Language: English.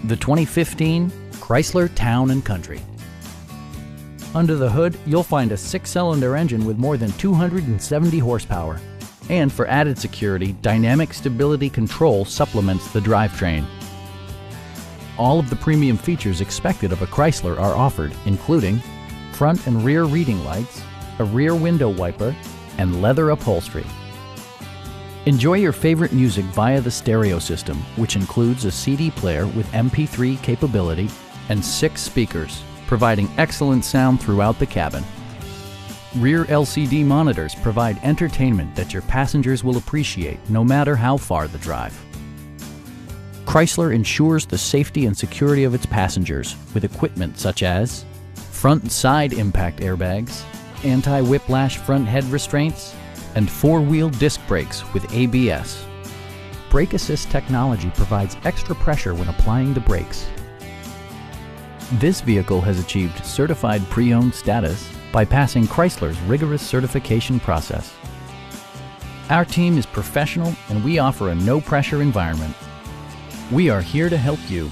The 2015 Chrysler Town & Country. Under the hood, you'll find a 6-cylinder engine with more than 270 horsepower. And for added security, dynamic stability control supplements the drivetrain. All of the premium features expected of a Chrysler are offered, including front and rear reading lights, a rear window wiper, and leather upholstery. Enjoy your favorite music via the stereo system, which includes a CD player with MP3 capability and 6 speakers, providing excellent sound throughout the cabin. Rear LCD monitors provide entertainment that your passengers will appreciate no matter how far the drive. Chrysler ensures the safety and security of its passengers with equipment such as front and side impact airbags, anti-whiplash front head restraints, and 4-wheel disc brakes with ABS. Brake Assist technology provides extra pressure when applying the brakes. This vehicle has achieved certified pre-owned status by passing Chrysler's rigorous certification process. Our team is professional and we offer a no-pressure environment. We are here to help you.